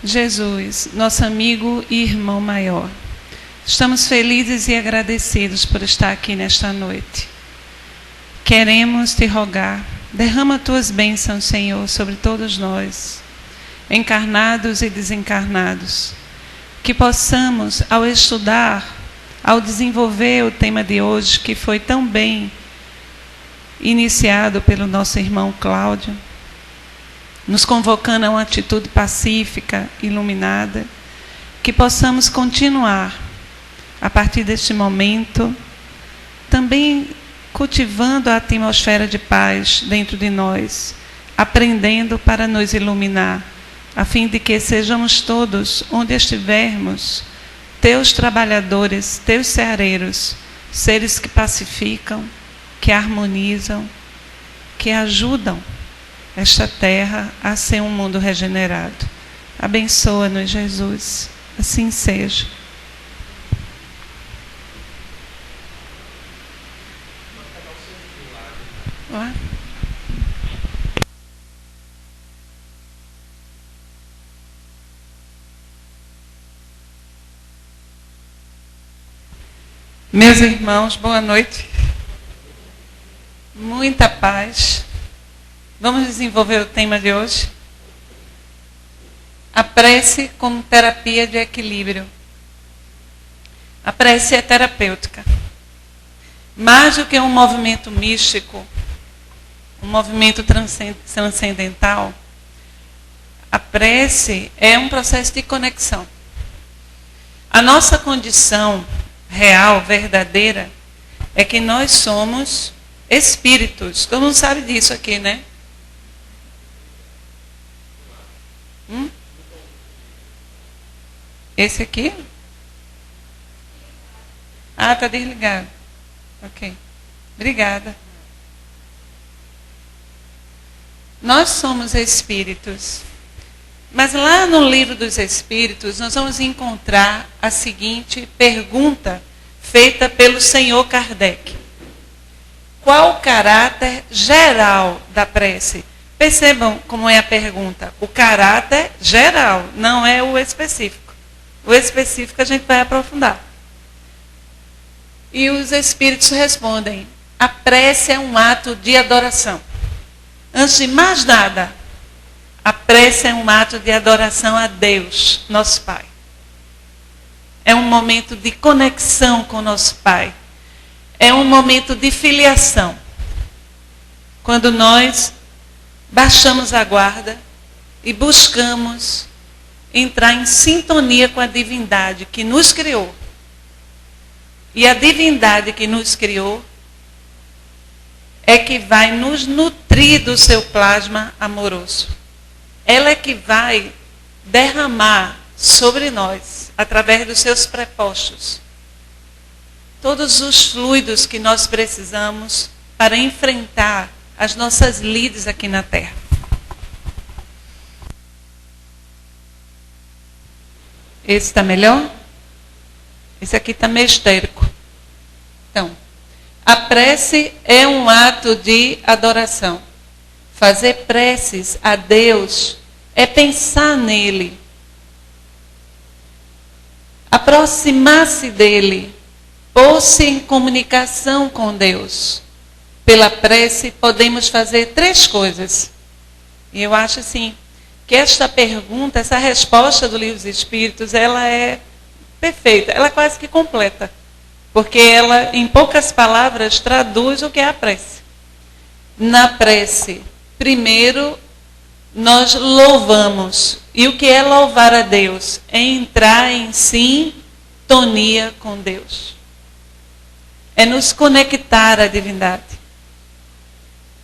Jesus, nosso amigo e irmão maior, estamos felizes e agradecidos por estar aqui nesta noite. Queremos te rogar, derrama tuas bênçãos, Senhor, sobre todos nós, encarnados e desencarnados, que possamos, ao estudar, ao desenvolver o tema de hoje, que foi tão bem iniciado pelo nosso irmão Cláudio, nos convocando a uma atitude pacífica, iluminada, que possamos continuar, a partir deste momento, também cultivando a atmosfera de paz dentro de nós, aprendendo para nos iluminar, a fim de que sejamos todos, onde estivermos, teus trabalhadores, teus ceareiros, seres que pacificam, que harmonizam, que ajudam esta terra a ser um mundo regenerado. Abençoa-nos, Jesus. Assim seja. Olá. Meus irmãos, boa noite. Muita paz. Vamos desenvolver o tema de hoje? A prece como terapia de equilíbrio. A prece é terapêutica. Mais do que um movimento místico, um movimento transcendental, a prece é um processo de conexão. A nossa condição real, verdadeira, é que nós somos espíritos. Todo mundo sabe disso aqui, né? Esse aqui? Ah, está desligado. Ok. Obrigada. Nós somos espíritos. Mas lá no livro dos Espíritos, nós vamos encontrar a seguinte pergunta feita pelo senhor Kardec. Qual o caráter geral da prece? Percebam como é a pergunta. O caráter geral, não é o específico. O específico a gente vai aprofundar. E os Espíritos respondem, a prece é um ato de adoração. Antes de mais nada, a prece é um ato de adoração a Deus, nosso Pai. É um momento de conexão com nosso Pai. É um momento de filiação. Quando nós baixamos a guarda e buscamos entrar em sintonia com a divindade que nos criou. E a divindade que nos criou é que vai nos nutrir do seu plasma amoroso. Ela é que vai derramar sobre nós, através dos seus prepostos, todos os fluidos que nós precisamos para enfrentar as nossas lides aqui na Terra. Esse está melhor? Esse aqui está meio histérico. Então, a prece é um ato de adoração. Fazer preces a Deus é pensar nele. Aproximar-se dele. Pôr-se em comunicação com Deus. Pela prece podemos fazer 3 coisas. E eu acho assim, que esta pergunta, essa resposta do Livro dos Espíritos, ela é perfeita, ela é quase que completa. Porque ela, em poucas palavras, traduz o que é a prece. Na prece, primeiro, nós louvamos. E o que é louvar a Deus? É entrar em sintonia com Deus. É nos conectar à divindade.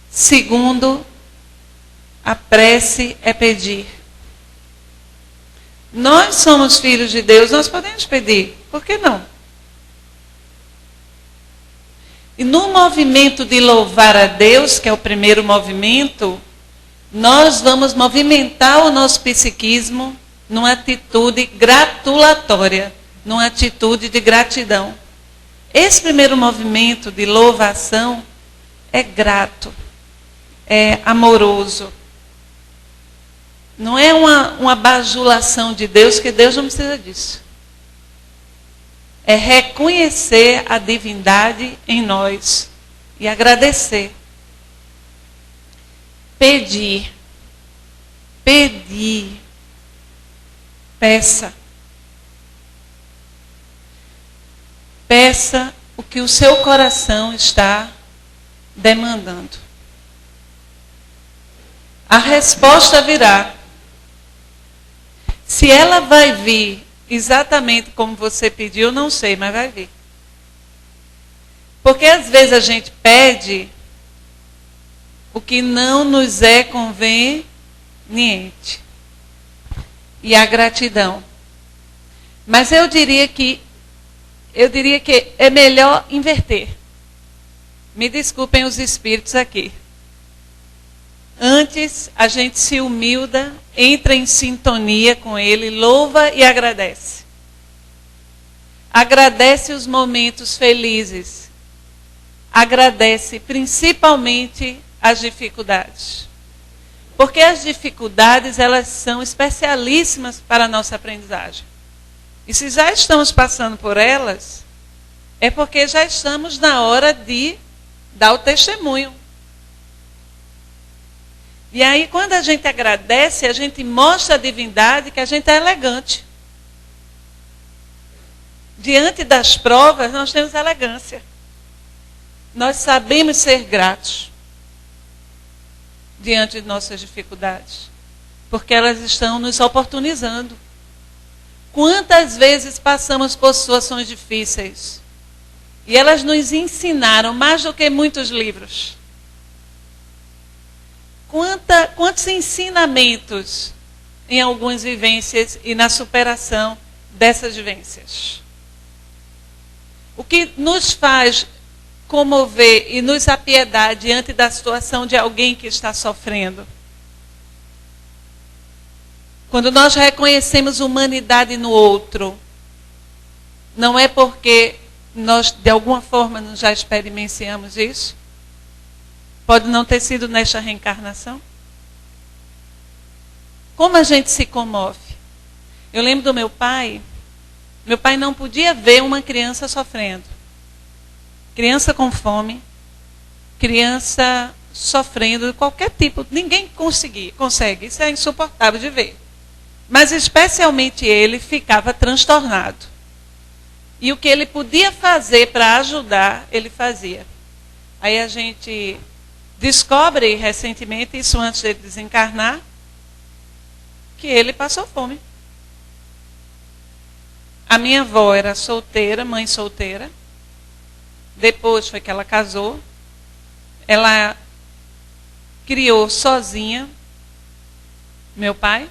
Segundo, a prece é pedir. Nós somos filhos de Deus, nós podemos pedir. Por que não? E no movimento de louvar a Deus, que é o primeiro movimento, nós vamos movimentar o nosso psiquismo numa atitude gratulatória, numa atitude de gratidão. Esse primeiro movimento de louvação é grato, é amoroso. Não é uma bajulação de Deus, que Deus não precisa disso. É reconhecer a divindade em nós e agradecer. Pedir. Peça. Peça o que o seu coração está demandando. A resposta virá. Se ela vai vir exatamente como você pediu, eu não sei, mas vai vir. Porque às vezes a gente pede o que não nos é conveniente. E a gratidão. Mas eu diria que é melhor inverter. Me desculpem os espíritos aqui. Antes a gente se humilda, entra em sintonia com Ele, louva e agradece. Agradece os momentos felizes. Agradece principalmente as dificuldades. Porque as dificuldades, elas são especialíssimas para a nossa aprendizagem. E se já estamos passando por elas, é porque já estamos na hora de dar o testemunho. E aí, quando a gente agradece, a gente mostra a divindade que a gente é elegante. Diante das provas, nós temos elegância. Nós sabemos ser gratos diante de nossas dificuldades, porque elas estão nos oportunizando. Quantas vezes passamos por situações difíceis e elas nos ensinaram mais do que muitos livros. Quantos ensinamentos em algumas vivências e na superação dessas vivências. O que nos faz comover e nos apiedar diante da situação de alguém que está sofrendo. Quando nós reconhecemos humanidade no outro, não é porque nós, de alguma forma, já experienciamos isso? Pode não ter sido nesta reencarnação? Como a gente se comove? Eu lembro do meu pai não podia ver uma criança sofrendo. Criança com fome, criança sofrendo de qualquer tipo, ninguém consegue, isso é insuportável de ver. Mas especialmente ele ficava transtornado. E o que ele podia fazer para ajudar, ele fazia. Aí a gente descobre recentemente, isso antes de desencarnar, que ele passou fome. A minha avó era solteira, mãe solteira. Depois foi que ela casou. Ela criou sozinha meu pai.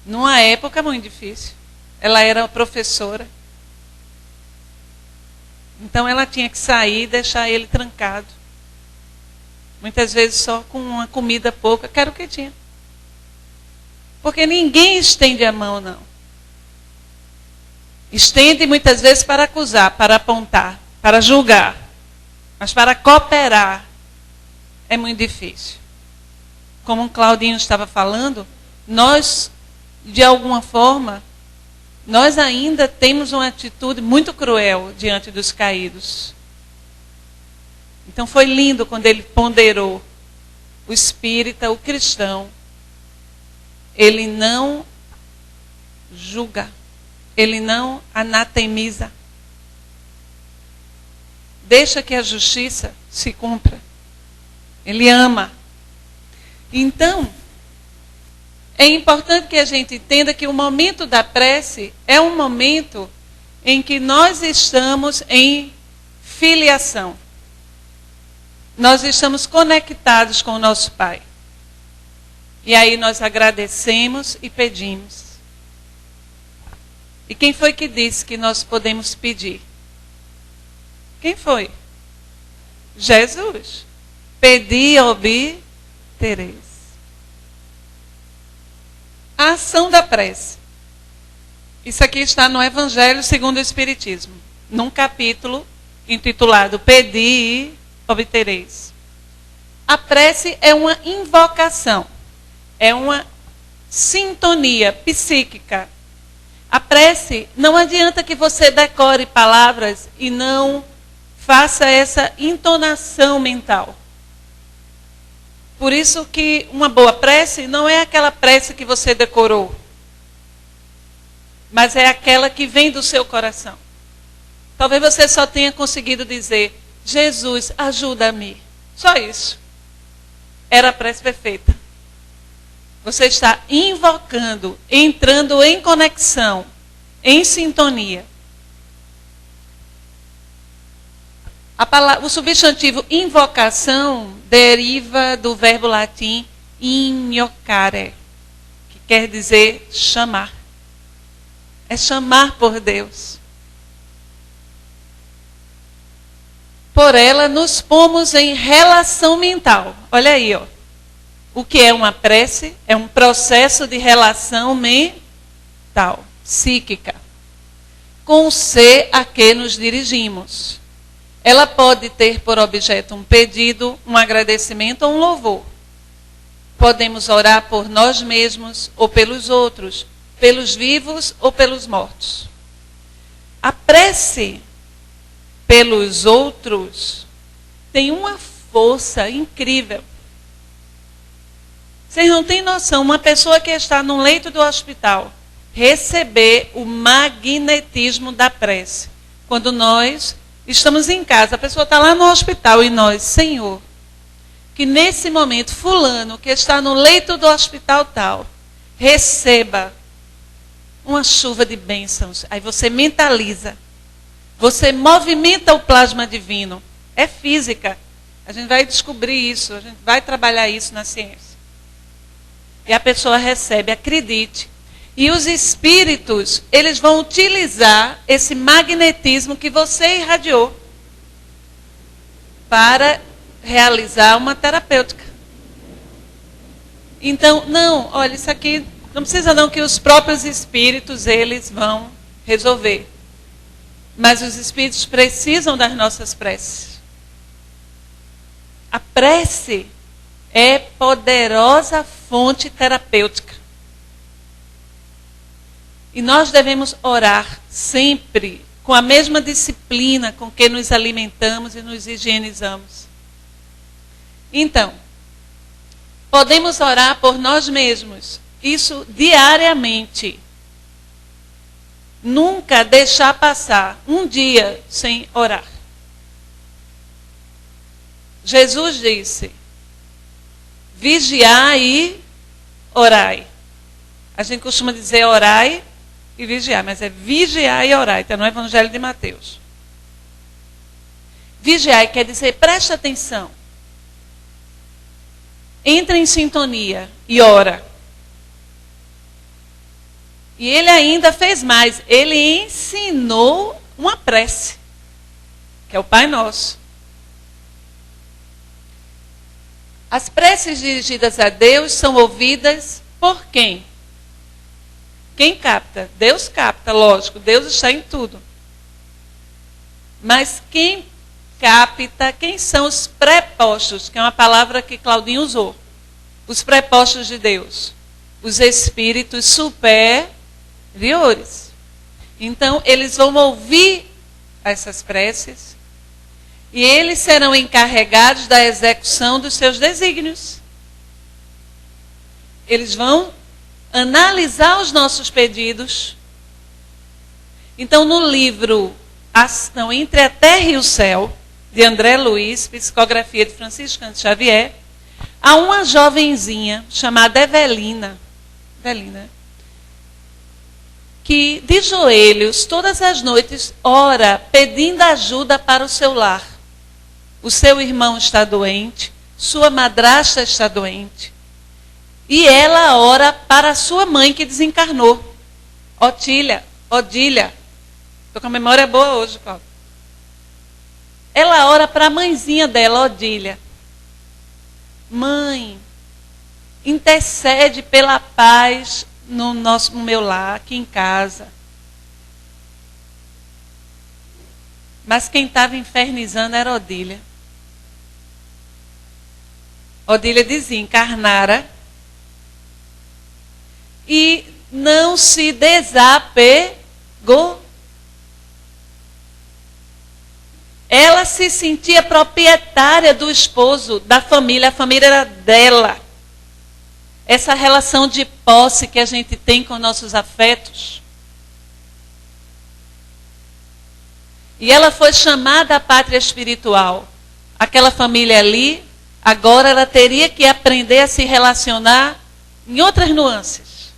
Numa época muito difícil. Ela era professora. Então ela tinha que sair e deixar ele trancado. Muitas vezes só com uma comida pouca, que era o que tinha. Porque ninguém estende a mão, não. Estende muitas vezes para acusar, para apontar, para julgar. Mas para cooperar é muito difícil. Como o Claudinho estava falando, nós, de alguma forma, nós ainda temos uma atitude muito cruel diante dos caídos. Então foi lindo quando ele ponderou o espírita, o cristão. Ele não julga. Ele não anatemiza. Deixa que a justiça se cumpra. Ele ama. Então, é importante que a gente entenda que o momento da prece é um momento em que nós estamos em filiação. Nós estamos conectados com o nosso Pai. E aí nós agradecemos e pedimos. E quem foi que disse que nós podemos pedir? Quem foi? Jesus. Pedi e obtereis. A ação da prece. Isso aqui está no Evangelho segundo o Espiritismo, num capítulo intitulado Pedi e obtereis. A prece é uma invocação. é uma sintonia psíquica. A prece, não adianta que você decore palavras e não faça essa entonação mental. Por isso que uma boa prece não é aquela prece que você decorou, mas é aquela que vem do seu coração. Talvez você só tenha conseguido dizer, Jesus, ajuda-me. Só isso. Era a prece perfeita. Você está invocando, entrando em conexão, em sintonia. O substantivo invocação deriva do verbo latim invocare, que quer dizer chamar. É chamar por Deus. Por ela nos pomos em relação mental. Olha aí, ó. O que é uma prece? É um processo de relação mental, psíquica, com o ser a que nos dirigimos. Ela pode ter por objeto um pedido, um agradecimento ou um louvor. Podemos orar por nós mesmos ou pelos outros, pelos vivos ou pelos mortos. A prece pelos outros tem uma força incrível. Vocês não têm noção, uma pessoa que está no leito do hospital receber o magnetismo da prece. Quando nós estamos em casa, a pessoa está lá no hospital e nós, Senhor, que nesse momento fulano que está no leito do hospital tal, receba uma chuva de bênçãos. Aí você mentaliza. Você movimenta o plasma divino. É física. A gente vai descobrir isso, a gente vai trabalhar isso na ciência. E a pessoa recebe, acredite. E os espíritos, eles vão utilizar esse magnetismo que você irradiou para realizar uma terapêutica. Então, não, olha, isso aqui não precisa não que os próprios espíritos, eles vão resolver. Mas os espíritos precisam das nossas preces. A prece é poderosa fonte terapêutica. E nós devemos orar sempre com a mesma disciplina com que nos alimentamos e nos higienizamos. Então, podemos orar por nós mesmos, isso diariamente. Nunca deixar passar um dia sem orar. Jesus disse, vigiai e orai. A gente costuma dizer orai e vigiar, mas é vigiar e orar. Está no Evangelho de Mateus. Vigiar quer dizer presta atenção. Entra em sintonia e ora. E ele ainda fez mais. Ele ensinou uma prece, que é o Pai Nosso. As preces dirigidas a Deus são ouvidas por quem? Quem capta? Deus capta, lógico. Deus está em tudo. Mas quem capta, quem são os prepostos? Que é uma palavra que Claudinho usou. Os prepostos de Deus. Os espíritos superiores. Então, eles vão ouvir essas preces e eles serão encarregados da execução dos seus desígnios. Eles vão analisar os nossos pedidos. Então, no livro Ação entre a Terra e o Céu, de André Luiz, psicografia de Francisco Cândido Xavier, há uma jovenzinha chamada Evelina, que de joelhos todas as noites ora pedindo ajuda para o seu lar. O seu irmão está doente, sua madrasta está doente. E ela ora para a sua mãe que desencarnou. Odília. Estou com a memória boa hoje, Paulo. Ela ora para a mãezinha dela, Odília. Mãe, intercede pela paz no meu lar, aqui em casa. Mas quem estava infernizando era Odília. Odília dizia, encarnara e não se desapegou. Ela se sentia proprietária do esposo, da família, a família era dela. Essa relação de posse que a gente tem com nossos afetos. E ela foi chamada à pátria espiritual. Aquela família ali, agora ela teria que aprender a se relacionar em outras nuances.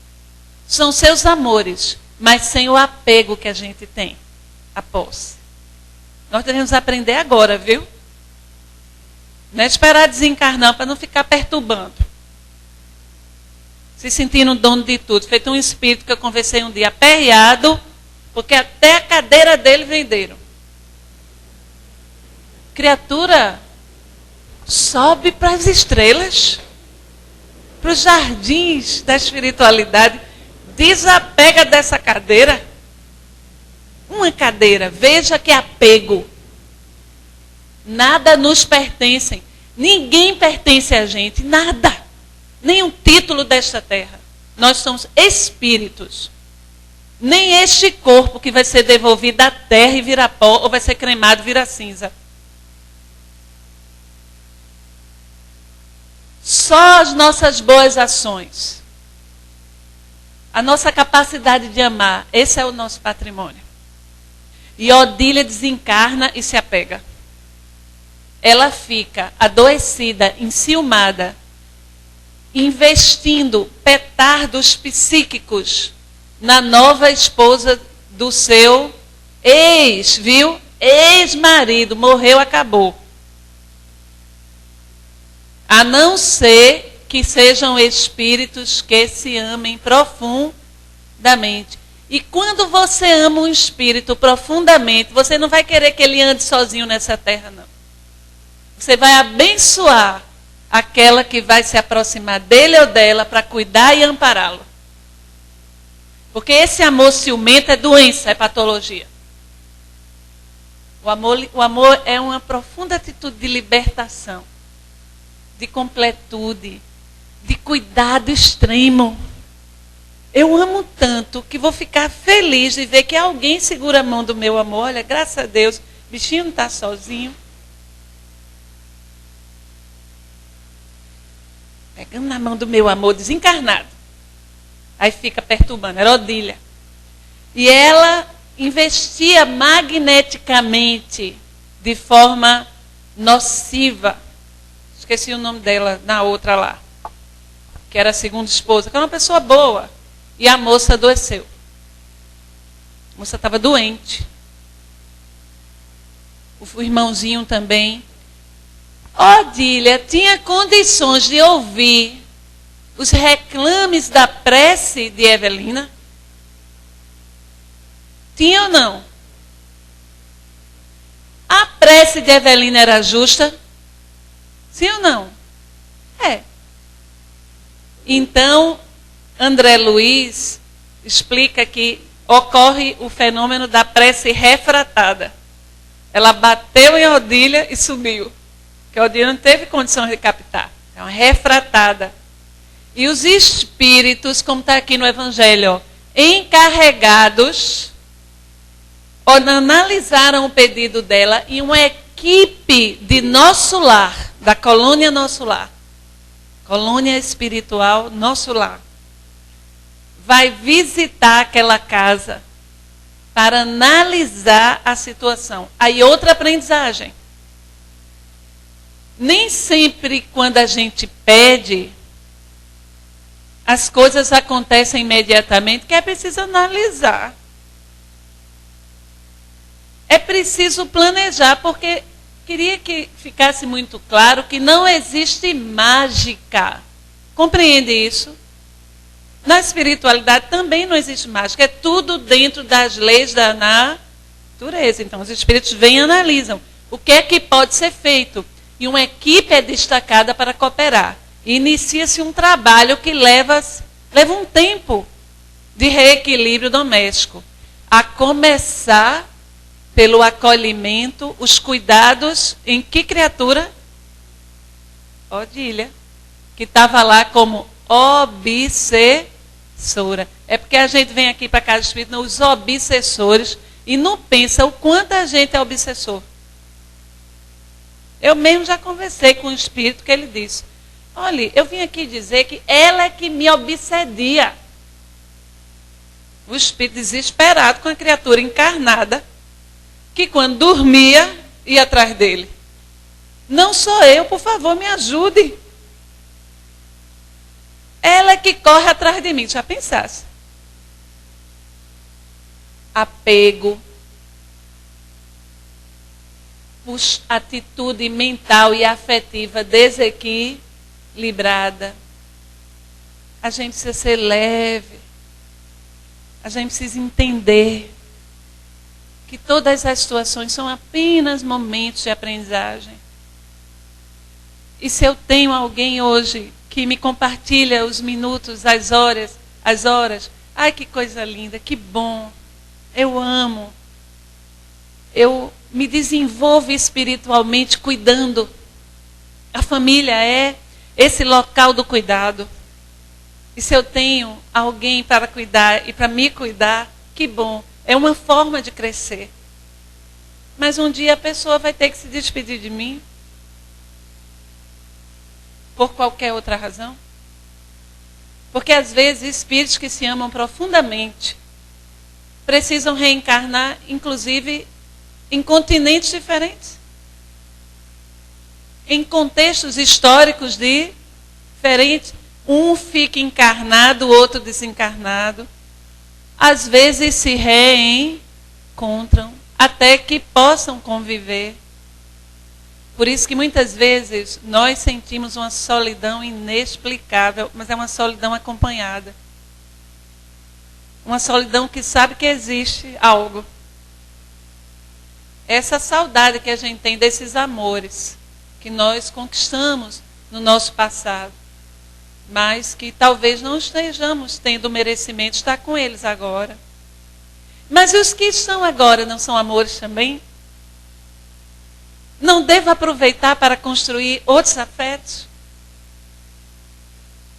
São seus amores, mas sem o apego que a gente tem à posse. Nós devemos aprender agora, viu? Não é esperar desencarnar para não ficar perturbando. Se sentindo dono de tudo. Feito um espírito que eu conversei um dia aperreado, porque até a cadeira dele venderam. Criatura, sobe para as estrelas, para os jardins da espiritualidade. Desapega dessa cadeira. Uma cadeira, veja que apego. Nada nos pertence. Ninguém pertence a gente, nada. Nem título desta terra. Nós somos espíritos. Nem este corpo que vai ser devolvido à terra e virar pó, ou vai ser cremado e virar cinza. Só as nossas boas ações. A nossa capacidade de amar, esse é o nosso patrimônio. E Odília desencarna e se apega. Ela fica adoecida, enciumada, investindo petardos psíquicos na nova esposa do seu viu? Ex-marido, morreu, acabou. A não ser que sejam espíritos que se amem profundamente. E quando você ama um espírito profundamente, você não vai querer que ele ande sozinho nessa terra, não. Você vai abençoar aquela que vai se aproximar dele ou dela para cuidar e ampará-lo. Porque esse amor ciumento é doença, é patologia. O amor é uma profunda atitude de libertação, de completude, de cuidado extremo. Eu amo tanto que vou ficar feliz de ver que alguém segura a mão do meu amor. Olha, graças a Deus, o bichinho não está sozinho. Pegando na mão do meu amor desencarnado. Aí fica perturbando. Era Odília. E ela investia magneticamente de forma nociva. Esqueci o nome dela na outra lá. Que era a segunda esposa. Que era uma pessoa boa. E a moça adoeceu. A moça estava doente. O irmãozinho também. Odília tinha condições de ouvir os reclames da prece de Evelina? Tinha ou não? A prece de Evelina era justa? Sim ou não? É. Então, André Luiz explica que ocorre o fenômeno da prece refratada. Ela bateu em Odília e subiu. Porque Odília não teve condição de captar. É uma refratada. E os espíritos, como está aqui no Evangelho, ó, encarregados, analisaram o pedido dela e uma equipe de Nosso Lar, da colônia Nosso Lar, colônia espiritual Nosso Lar, vai visitar aquela casa para analisar a situação. Aí outra aprendizagem. Nem sempre quando a gente pede, as coisas acontecem imediatamente, que é preciso analisar. É preciso planejar, porque queria que ficasse muito claro que não existe mágica. Compreende isso? Na espiritualidade também não existe mágica. É tudo dentro das leis da natureza. Então, os espíritos vêm e analisam o que é que pode ser feito. E uma equipe é destacada para cooperar. Inicia-se um trabalho que leva um tempo de reequilíbrio doméstico. A começar pelo acolhimento, os cuidados em que criatura? Odília, que estava lá como obsessora. obsessora. É porque a gente vem aqui para a casa espírita, os obsessores, e não pensa o quanto a gente é obsessor. Eu mesmo já conversei com o espírito que ele disse, olha, eu vim aqui dizer que ela é que me obsedia. O espírito desesperado com a criatura encarnada, que quando dormia, ia atrás dele. Não sou eu, por favor, me ajude. Ela é que corre atrás de mim. Já pensasse? Apego. Atitude mental e afetiva desequilibrada. A gente precisa ser leve. A gente precisa entender que todas as situações são apenas momentos de aprendizagem. E se eu tenho alguém hoje que me compartilha os minutos, as horas, ai que coisa linda, que bom, eu amo, eu me desenvolvo espiritualmente cuidando. A família é esse local do cuidado. E se eu tenho alguém para cuidar e para me cuidar, que bom. É uma forma de crescer. Mas um dia a pessoa vai ter que se despedir de mim. Por qualquer outra razão. Porque às vezes espíritos que se amam profundamente precisam reencarnar, inclusive, em continentes diferentes. Em contextos históricos diferentes. Um fica encarnado, o outro desencarnado. Às vezes se reencontram até que possam conviver. Por isso que muitas vezes nós sentimos uma solidão inexplicável, mas é uma solidão acompanhada. Uma solidão que sabe que existe algo. Essa saudade que a gente tem desses amores que nós conquistamos no nosso passado. Mas que talvez não estejamos tendo o merecimento de estar com eles agora. Mas e os que estão agora não são amores também? Não devo aproveitar para construir outros afetos?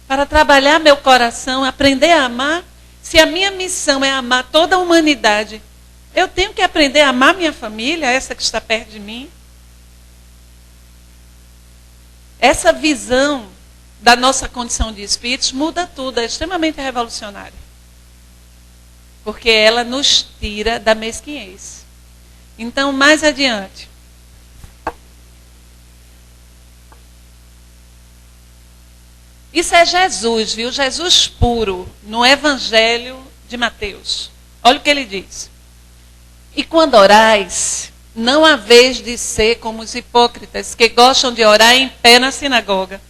Para trabalhar meu coração, aprender a amar? Se a minha missão é amar toda a humanidade, eu tenho que aprender a amar minha família, essa que está perto de mim. Essa visão da nossa condição de espíritos muda tudo, é extremamente revolucionária. Porque ela nos tira da mesquinhez. Então, mais adiante. Isso é Jesus, viu? Jesus puro, no Evangelho de Mateus. Olha o que ele diz. E quando orais, não haveis de ser como os hipócritas, que gostam de orar em pé na sinagoga.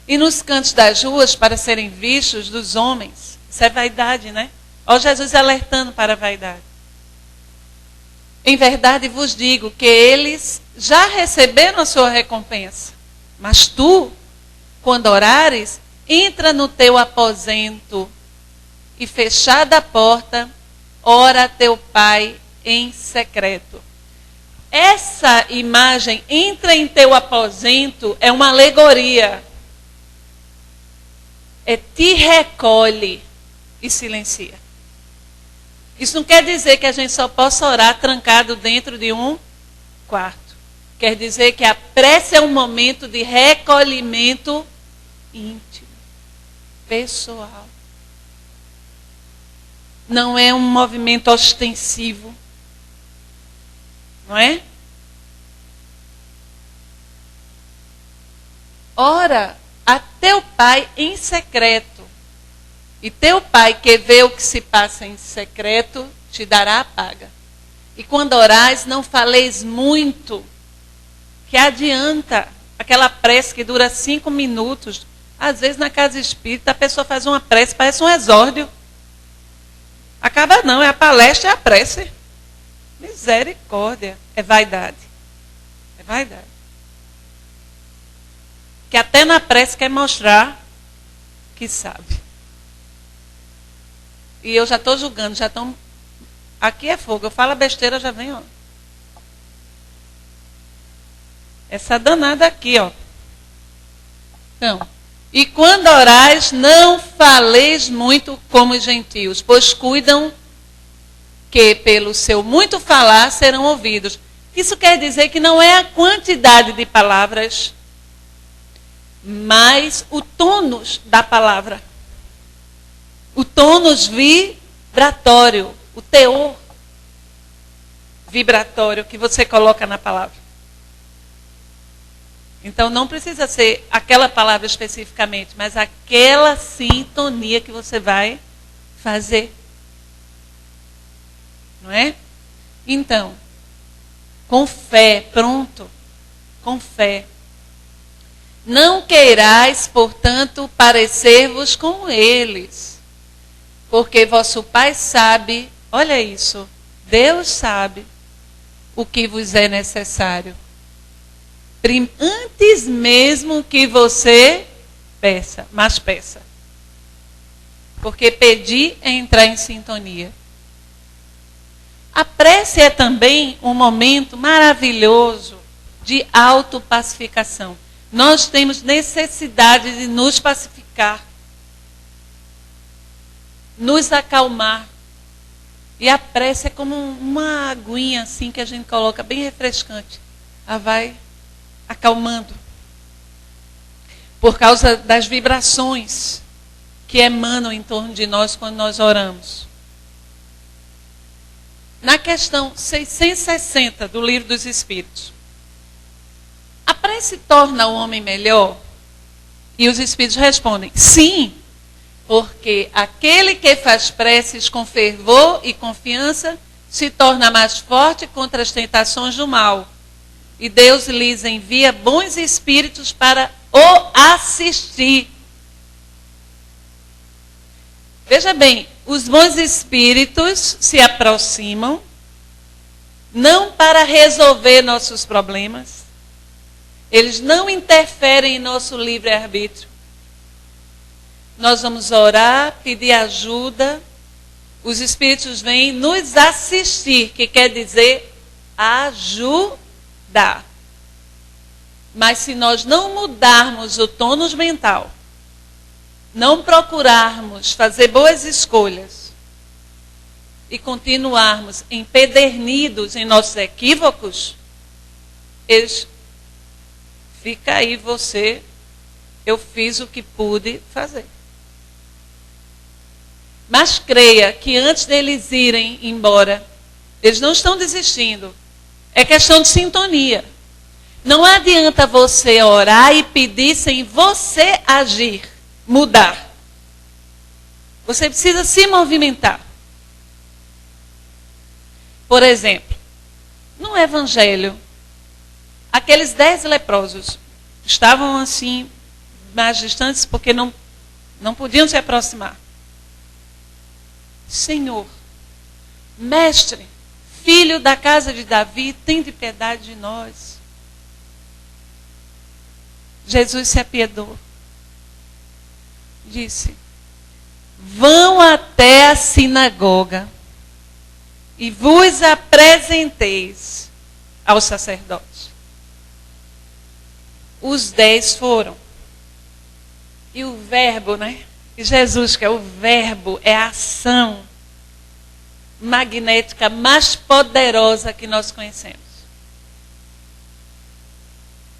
E nos cantos das ruas para serem vistos dos homens. Isso é vaidade, né? Olha Jesus alertando para a vaidade. Em verdade vos digo que eles já receberam a sua recompensa. Mas tu, quando orares, entra no teu aposento e fechada a porta, ora a teu pai em secreto. Essa imagem, entra em teu aposento, é uma alegoria. É te recolhe e silencia. Isso não quer dizer que a gente só possa orar trancado dentro de um quarto. Quer dizer que a prece é um momento de recolhimento íntimo, pessoal. Não é um movimento ostensivo. Não é? Ora a teu pai em secreto. E teu pai que vê o que se passa em secreto, te dará a paga. E quando orais, não faleis muito, que adianta aquela prece que dura 5 minutos. Às vezes na casa espírita a pessoa faz uma prece, parece um exórdio. Acaba não, é a palestra e a prece. Misericórdia. É vaidade. É vaidade. Que até na prece quer mostrar que sabe. E eu já estou julgando, já estão... Aqui é fogo, eu falo besteira, já vem, ó. Essa danada aqui, ó. Então, E quando orais, não faleis muito como os gentios, pois cuidam que pelo seu muito falar serão ouvidos. Isso quer dizer que não é a quantidade de palavras, mas o tônus da palavra. O tônus vibratório, o teor vibratório que você coloca na palavra. Então não precisa ser aquela palavra especificamente, mas aquela sintonia que você vai fazer. Não é? Então, com fé, pronto, com fé. Não queirais, portanto, parecer-vos com eles, porque vosso Pai sabe, olha isso, Deus sabe o que vos é necessário. Antes mesmo que você peça, mas peça. Porque pedir é entrar em sintonia. A prece é também um momento maravilhoso de autopacificação. Nós temos necessidade de nos pacificar, nos acalmar. E a prece é como uma aguinha assim que a gente coloca bem refrescante. Ela vai acalmando. Por causa das vibrações que emanam em torno de nós quando nós oramos. Na questão 660 do Livro dos Espíritos, a prece torna o homem melhor? E os Espíritos respondem, sim, porque aquele que faz preces com fervor e confiança se torna mais forte contra as tentações do mal. E Deus lhes envia bons espíritos para o assistir. Veja bem, os bons espíritos se aproximam não para resolver nossos problemas. Eles não interferem em nosso livre-arbítrio. Nós vamos orar, pedir ajuda. Os espíritos vêm nos assistir, que quer dizer ajudar. Mas se nós não mudarmos o tônus mental, não procurarmos fazer boas escolhas e continuarmos empedernidos em nossos equívocos, fica aí você, eu fiz o que pude fazer. Mas creia que antes deles irem embora, eles não estão desistindo. É questão de sintonia. Não adianta você orar e pedir sem você agir, mudar. Você precisa se movimentar. Por exemplo, no Evangelho, aqueles 10 leprosos estavam assim, mais distantes porque não podiam se aproximar. Senhor, mestre, filho da casa de Davi, tende piedade de nós. Jesus se apiedou. Disse, vão até a sinagoga e vos apresenteis aos sacerdotes. Os 10 foram. E o verbo, né? E Jesus, que é o verbo, é a ação magnética mais poderosa que nós conhecemos.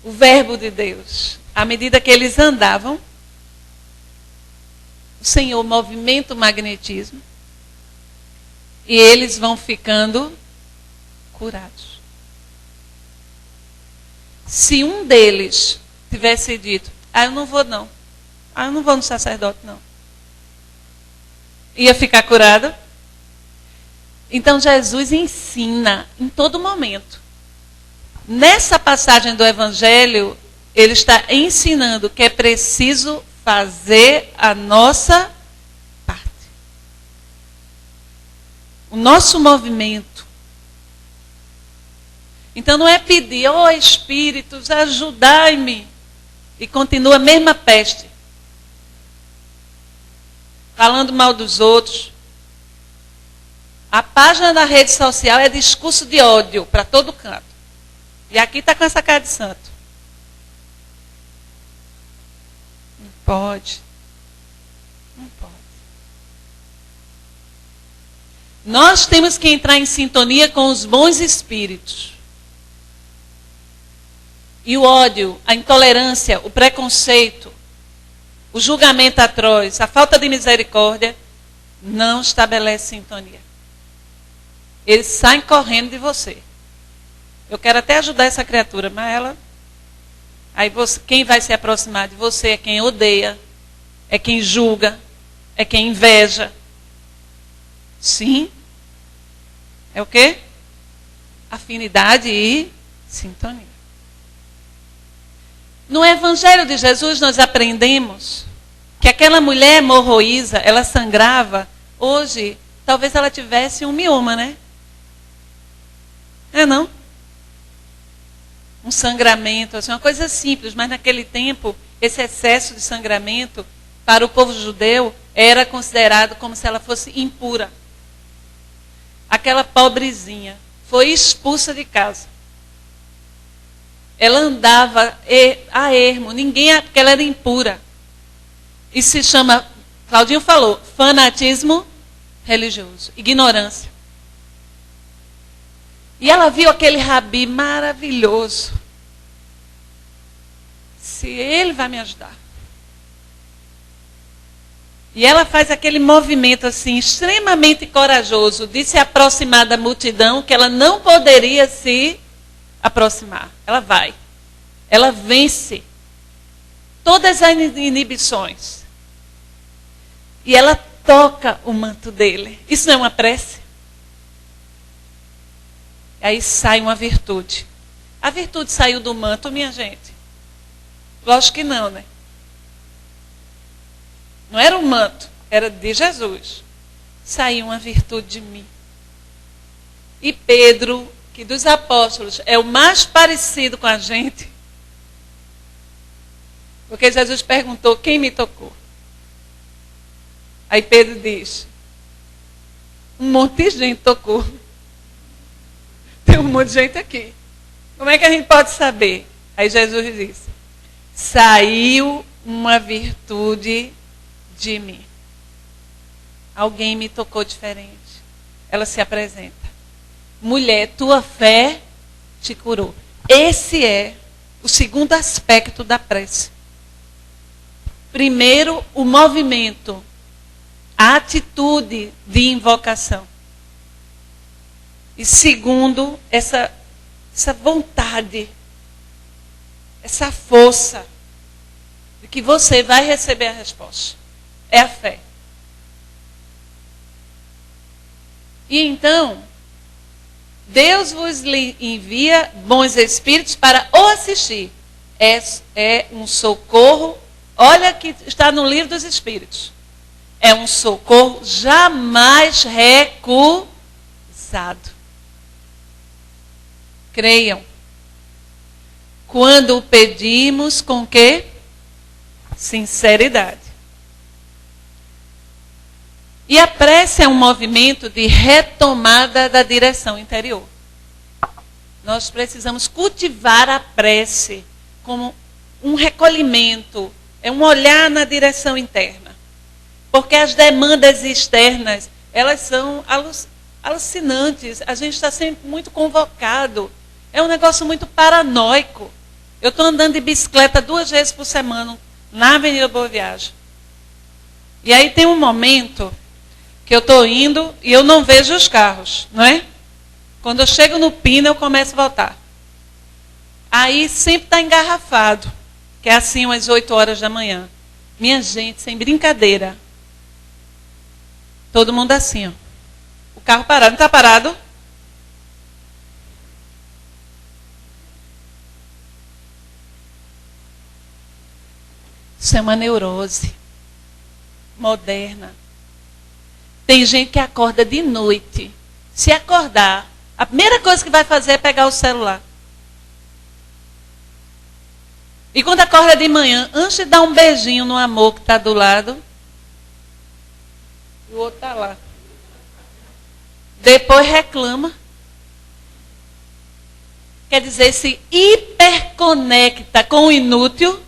O verbo de Deus. À medida que eles andavam, o Senhor movimenta o magnetismo e eles vão ficando curados. Se um deles tivesse dito, eu não vou não. Eu não vou no sacerdote não. Ia ficar curado? Então Jesus ensina em todo momento. Nessa passagem do Evangelho, ele está ensinando que é preciso fazer a nossa parte. O nosso movimento. Então não é pedir, Espíritos, ajudai-me. E continua a mesma peste. Falando mal dos outros. A página da rede social é discurso de ódio para todo canto. E aqui está com essa cara de santo. pode. Não pode. Nós temos que entrar em sintonia com os bons espíritos. E o ódio, a intolerância, o preconceito, o julgamento atroz, a falta de misericórdia, não estabelece sintonia. Eles saem correndo de você. Eu quero até ajudar essa criatura, mas ela... Aí você, quem vai se aproximar de você é quem odeia, é quem julga, é quem inveja. Sim. É o quê? Afinidade e sintonia. No Evangelho de Jesus nós aprendemos que aquela mulher hemorroísa, ela sangrava. Hoje, talvez ela tivesse um mioma, né? É não? Um sangramento, assim, uma coisa simples, mas naquele tempo, esse excesso de sangramento, para o povo judeu, era considerado como se ela fosse impura. Aquela pobrezinha foi expulsa de casa. Ela andava a ermo, porque ela era impura. E se chama, Claudinho falou, fanatismo religioso, ignorância. E ela viu aquele rabi maravilhoso. Se ele vai me ajudar. E ela faz aquele movimento assim, extremamente corajoso, de se aproximar da multidão, que ela não poderia se aproximar. Ela vai. Ela vence todas as inibições. E ela toca o manto dele. Isso não é uma prece? Aí sai uma virtude. A virtude saiu do manto, minha gente? Lógico que não, né? Não era um manto, era de Jesus. Saiu uma virtude de mim. E Pedro, que dos apóstolos é o mais parecido com a gente, porque Jesus perguntou, quem me tocou? Aí Pedro diz, um monte de gente tocou. Tem um monte de gente aqui. Como é que a gente pode saber? Aí Jesus disse, saiu uma virtude de mim. Alguém me tocou diferente. Ela se apresenta. Mulher, tua fé te curou. Esse é o segundo aspecto da prece. Primeiro, o movimento, a atitude de invocação. E segundo, essa vontade, essa força de que você vai receber a resposta. É a fé. E então, Deus vos envia bons espíritos para o assistir. É um socorro, olha que está no livro dos Espíritos. É um socorro jamais recusado. Creiam. Quando o pedimos com quê? Sinceridade. E a prece é um movimento de retomada da direção interior. Nós precisamos cultivar a prece como um recolhimento, é um olhar na direção interna. Porque as demandas externas, elas são alucinantes. A gente está sempre muito convocado. É um negócio muito paranoico. Eu estou andando de bicicleta 2 vezes por semana na Avenida Boa Viagem. E aí tem um momento que eu estou indo e eu não vejo os carros, não é? Quando eu chego no Pina, eu começo a voltar. Aí sempre está engarrafado, que é assim umas 8 horas da manhã. Minha gente, sem brincadeira. Todo mundo assim, ó. O carro parado, não está parado? Isso é uma neurose moderna. Tem gente que acorda de noite. Se acordar, a primeira coisa que vai fazer é pegar o celular. E quando acorda de manhã, antes de dar um beijinho no amor que está do lado, o outro está lá. Depois reclama. Quer dizer, se hiperconecta com o inútil.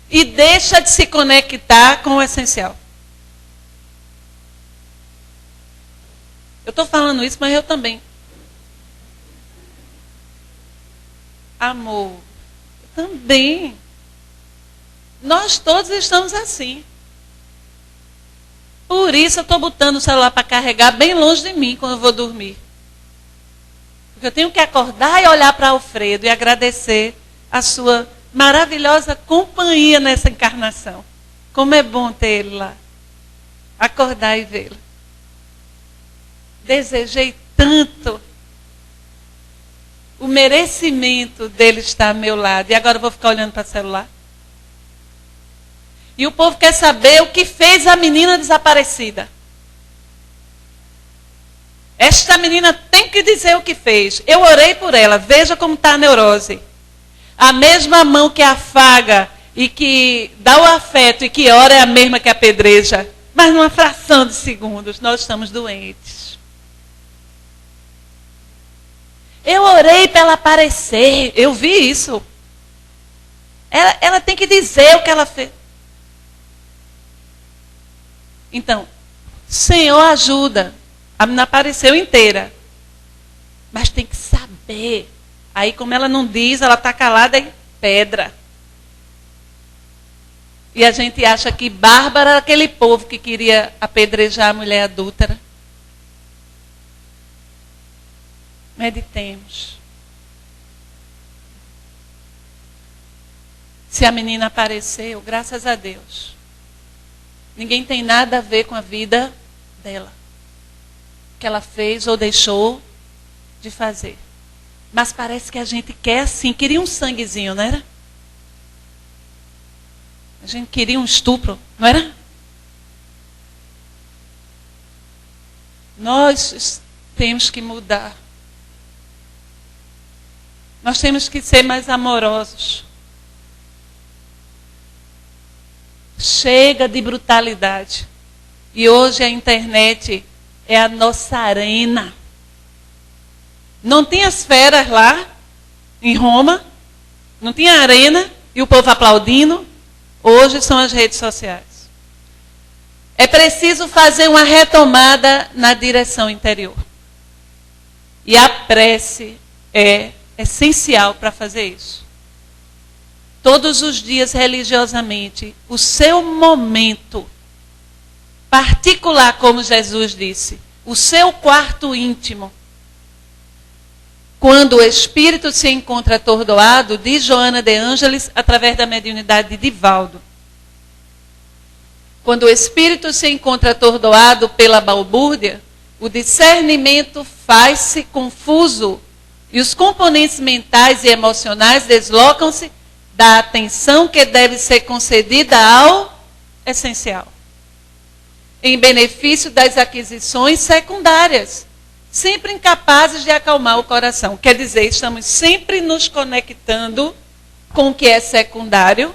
e deixa de se conectar com o essencial. Eu estou falando isso, mas eu também. Amor, eu também. Nós todos estamos assim. Por isso eu estou botando o celular para carregar bem longe de mim quando eu vou dormir. Porque eu tenho que acordar e olhar para Alfredo e agradecer a sua maravilhosa companhia nessa encarnação. Como é bom ter ele lá. Acordar e vê-lo. Desejei tanto o merecimento dele estar ao meu lado. E agora eu vou ficar olhando para o celular? E o povo quer saber o que fez a menina desaparecida. Esta menina tem que dizer o que fez. Eu orei por ela. Veja como está a neurose. A mesma mão que afaga e que dá o afeto e que ora é a mesma que apedreja. Mas numa fração de segundos nós estamos doentes. Eu orei para ela aparecer. Eu vi isso. Ela tem que dizer o que ela fez. Então, Senhor, ajuda. A menina apareceu inteira. Mas tem que saber. Aí, como ela não diz, ela está calada e pedra. E a gente acha que Bárbara era aquele povo que queria apedrejar a mulher adúltera. Meditemos. Se a menina apareceu, graças a Deus. Ninguém tem nada a ver com a vida dela. Que ela fez ou deixou de fazer. Mas parece que a gente quer assim, queria um sanguezinho, não era? A gente queria um estupro, não era? Nós temos que mudar. Nós temos que ser mais amorosos. Chega de brutalidade. E hoje a internet é a nossa arena. Não tinha as feras lá, em Roma. Não tinha arena e o povo aplaudindo. Hoje são as redes sociais. É preciso fazer uma retomada na direção interior. E a prece é essencial para fazer isso. Todos os dias, religiosamente, o seu momento particular, como Jesus disse, o seu quarto íntimo. Quando o espírito se encontra atordoado, diz Joana de Ângeles, através da mediunidade de Divaldo. Quando o espírito se encontra atordoado pela balbúrdia, o discernimento faz-se confuso e os componentes mentais e emocionais deslocam-se da atenção que deve ser concedida ao essencial, em benefício das aquisições secundárias, sempre incapazes de acalmar o coração. Quer dizer, estamos sempre nos conectando com o que é secundário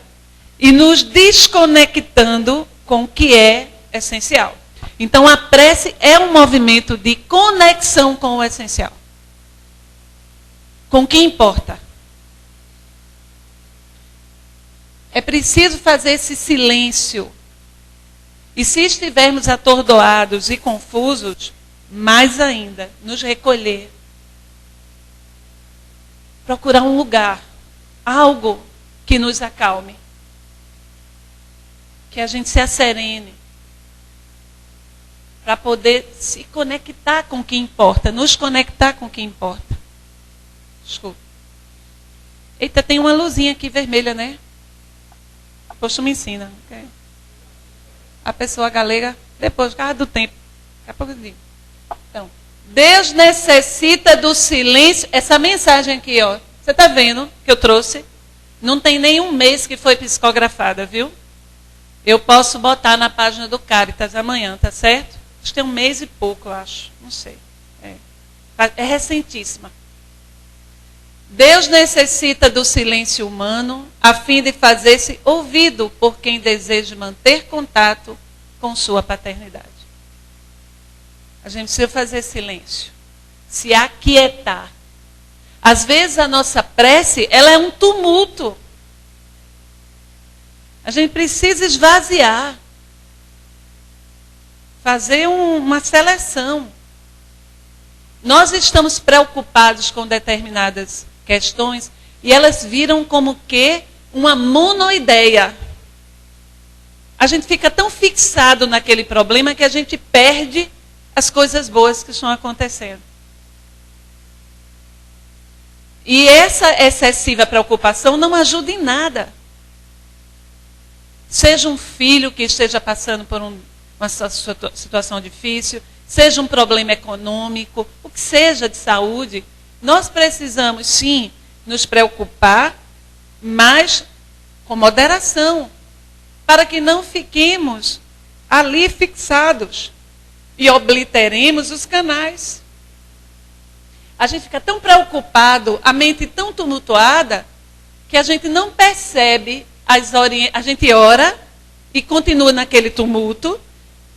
e nos desconectando com o que é essencial. Então, a prece é um movimento de conexão com o essencial. Com o que importa. É preciso fazer esse silêncio. E se estivermos atordoados e confusos, mais ainda, nos recolher. Procurar um lugar, algo que nos acalme. Que a gente se asserene. Para poder se conectar com o que importa, nos conectar com o que importa. Desculpa. Eita, tem uma luzinha aqui vermelha, né? Poxa, me ensina. Okay? A pessoa galega, depois, por causa do tempo. Daqui a pouco eu digo. Então, Deus necessita do silêncio. Essa mensagem aqui, ó. Você está vendo que eu trouxe? Não tem nenhum mês que foi psicografada, viu? Eu posso botar na página do Caritas amanhã, tá certo? Acho que tem um mês e pouco, eu acho. Não sei. É recentíssima. Deus necessita do silêncio humano a fim de fazer-se ouvido por quem deseja manter contato com sua paternidade. A gente precisa fazer silêncio. Se aquietar. Às vezes a nossa prece, ela é um tumulto. A gente precisa esvaziar. Fazer uma seleção. Nós estamos preocupados com determinadas questões e elas viram como que uma monoideia. A gente fica tão fixado naquele problema que a gente perde as coisas boas que estão acontecendo. E essa excessiva preocupação não ajuda em nada. Seja um filho que esteja passando por uma situação difícil, seja um problema econômico, o que seja de saúde, nós precisamos, sim, nos preocupar, mas com moderação, para que não fiquemos ali fixados e obliteremos os canais. A gente fica tão preocupado, a mente tão tumultuada, que a gente não percebe, a gente ora e continua naquele tumulto,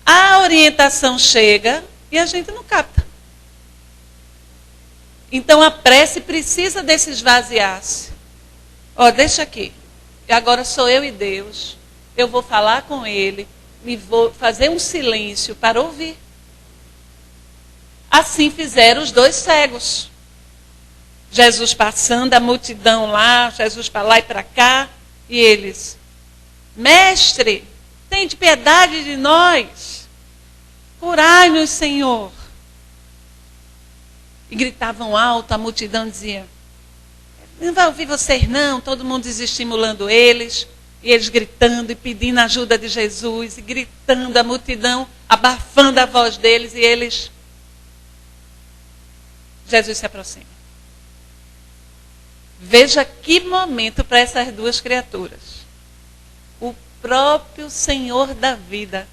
a orientação chega e a gente não capta. Então a prece precisa desse esvaziar-se. Deixa aqui. E agora sou eu e Deus. Eu vou falar com Ele. Vou fazer um silêncio para ouvir. Assim fizeram os 2 cegos. Jesus passando, a multidão lá, Jesus para lá e para cá. E eles, Mestre, tem de piedade de nós. Curai-nos, Senhor. E gritavam alto, a multidão dizia, não vai ouvir vocês não, todo mundo desestimulando eles, e eles gritando e pedindo a ajuda de Jesus, e gritando, a multidão abafando a voz deles, e eles... Jesus se aproxima. Veja que momento para essas 2 criaturas. O próprio Senhor da vida.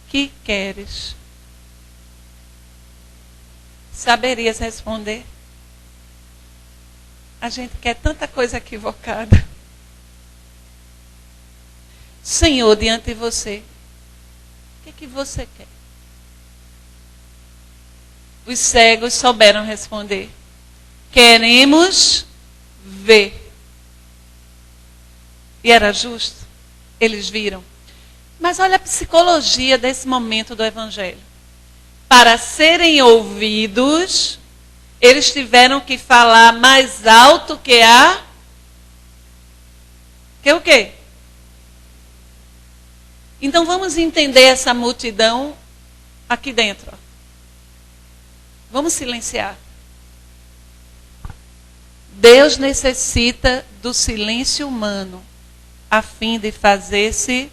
Que queres? Saberias responder? A gente quer tanta coisa equivocada. Senhor, diante de você, o que você quer? Os cegos souberam responder. Queremos ver. E era justo. Eles viram. Mas olha a psicologia desse momento do Evangelho. Para serem ouvidos, eles tiveram que falar mais alto que o quê? Então vamos entender essa multidão aqui dentro. Vamos silenciar. Deus necessita do silêncio humano a fim de fazer-se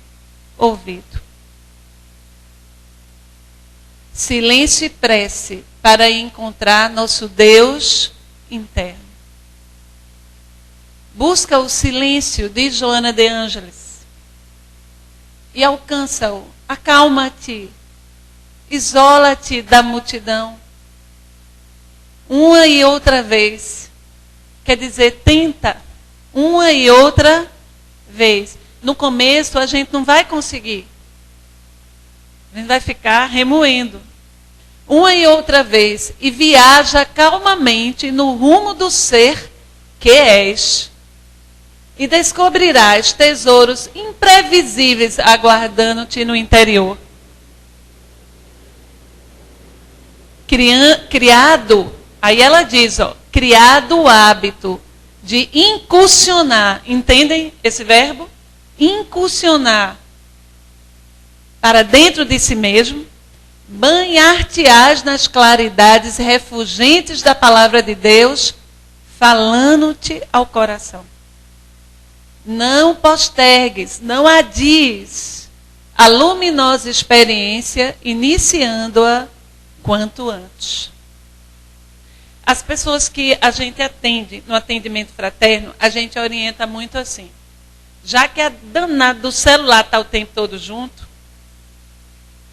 ouvido. Silêncio e prece para encontrar nosso Deus interno. Busca o silêncio, diz Joana de Ângeles, e alcança-o. Acalma-te, isola-te da multidão. Uma e outra vez. Quer dizer, tenta uma e outra vez. No começo a gente não vai conseguir. A gente vai ficar remoendo. Uma e outra vez. E viaja calmamente no rumo do ser que és. E descobrirás tesouros imprevisíveis aguardando-te no interior. Criado, aí ela diz, criado o hábito de incursionar. Entendem esse verbo? Incursionar para dentro de si mesmo, banhar-te-ás nas claridades refulgentes da palavra de Deus, falando-te ao coração. Não postergues, não adies a luminosa experiência, iniciando-a quanto antes. As pessoas que a gente atende no atendimento fraterno, a gente orienta muito assim. Já que a danada do celular está o tempo todo junto,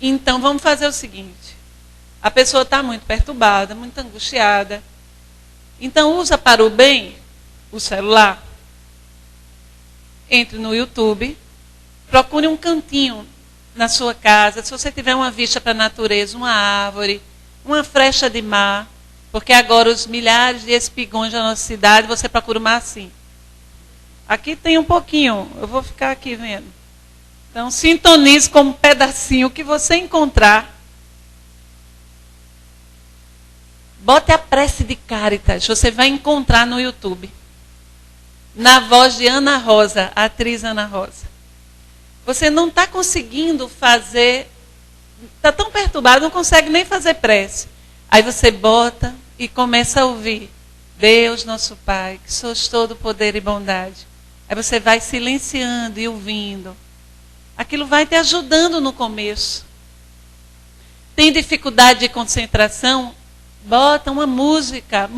então vamos fazer o seguinte. A pessoa está muito perturbada, muito angustiada. Então usa para o bem o celular. Entre no YouTube, procure um cantinho na sua casa. Se você tiver uma vista para a natureza, uma árvore, uma frecha de mar, porque agora os milhares de espigões da nossa cidade, você procura o mar assim. Aqui tem um pouquinho, eu vou ficar aqui vendo. Então, sintonize com um pedacinho que você encontrar. Bote a prece de Cáritas, você vai encontrar no YouTube. Na voz de Ana Rosa, a atriz Ana Rosa. Você não está conseguindo fazer, está tão perturbado, não consegue nem fazer prece. Aí você bota e começa a ouvir. Deus, nosso Pai, que sois todo poder e bondade. Aí você vai silenciando e ouvindo. Aquilo vai te ajudando no começo. Tem dificuldade de concentração? Bota uma música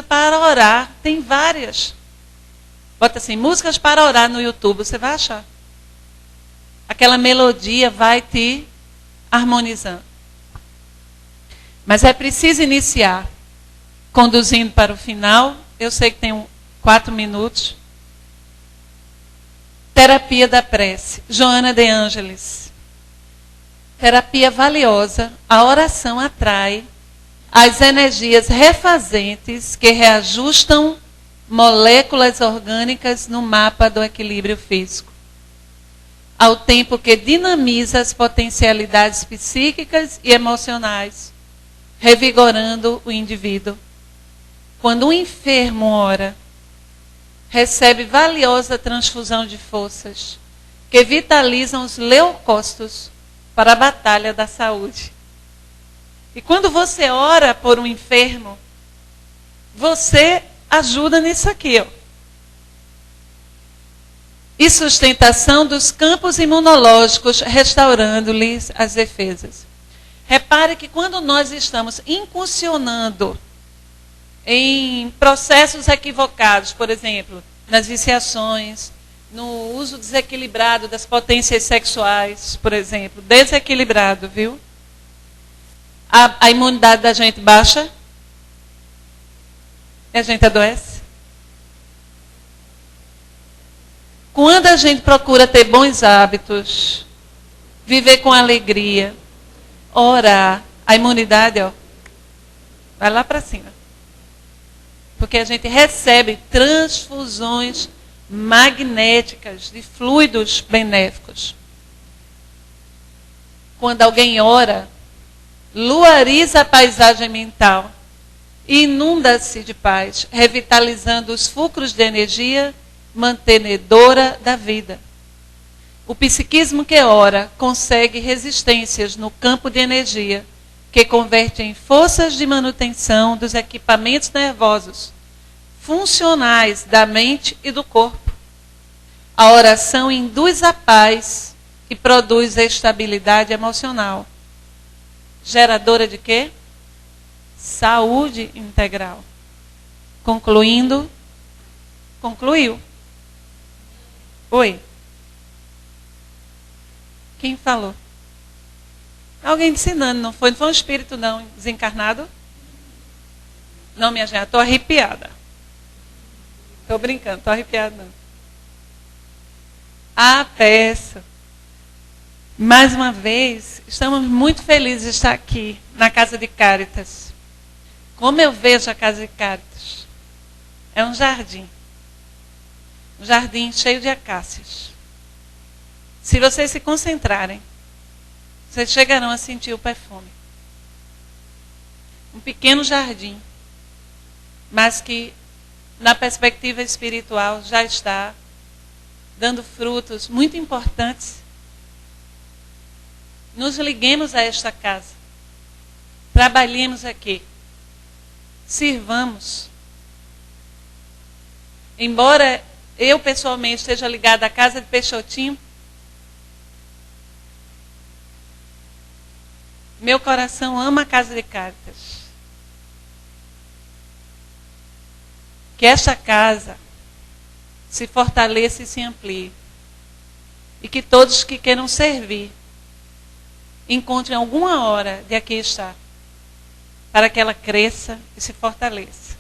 para orar. Tem várias. Bota assim, músicas para orar no YouTube, você vai achar. Aquela melodia vai te harmonizando. Mas é preciso iniciar conduzindo para o final. Eu sei que tem 4 minutos. Terapia da prece. Joana de Ângeles. Terapia valiosa. A oração atrai as energias refazentes que reajustam moléculas orgânicas no mapa do equilíbrio físico, ao tempo que dinamiza as potencialidades psíquicas e emocionais, revigorando o indivíduo. Quando um enfermo ora, recebe valiosa transfusão de forças que vitalizam os leucócitos para a batalha da saúde. E quando você ora por um enfermo, você ajuda nisso aqui, ó. E sustentação dos campos imunológicos, restaurando-lhes as defesas. Repare que quando nós estamos incursionando em processos equivocados, por exemplo, nas viciações, no uso desequilibrado das potências sexuais, por exemplo, desequilibrado, viu? A imunidade da gente baixa e a gente adoece. Quando a gente procura ter bons hábitos, viver com alegria, orar, a imunidade, ó, vai lá para cima. Porque a gente recebe transfusões magnéticas de fluidos benéficos. Quando alguém ora, luariza a paisagem mental e inunda-se de paz, revitalizando os fulcros de energia mantenedora da vida. O psiquismo que ora consegue resistências no campo de energia, que converte em forças de manutenção dos equipamentos nervosos, funcionais da mente e do corpo. A oração induz a paz e produz a estabilidade emocional. Geradora de quê? Saúde integral. Concluindo, concluiu. Oi. Quem falou? Alguém ensinando, não foi? Não foi um espírito, não, desencarnado? Não, minha gente, estou arrepiada. Estou brincando, estou arrepiada, não. Ah, peço. Mais uma vez, estamos muito felizes de estar aqui, na Casa de Cáritas. Como eu vejo a Casa de Cáritas? É um jardim. Um jardim cheio de acácias. Se vocês se concentrarem, vocês chegarão a sentir o perfume. Um pequeno jardim, mas que, na perspectiva espiritual, já está dando frutos muito importantes. Nos liguemos a esta casa. Trabalhemos aqui. Sirvamos. Embora eu, pessoalmente, esteja ligada à Casa de Peixotinho, meu coração ama a Casa de Cáritas. Que esta casa se fortaleça e se amplie. E que todos que queiram servir encontrem alguma hora de aqui estar, para que ela cresça e se fortaleça.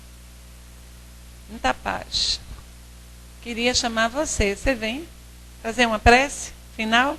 Muita paz. Queria chamar você. Você vem fazer uma prece final?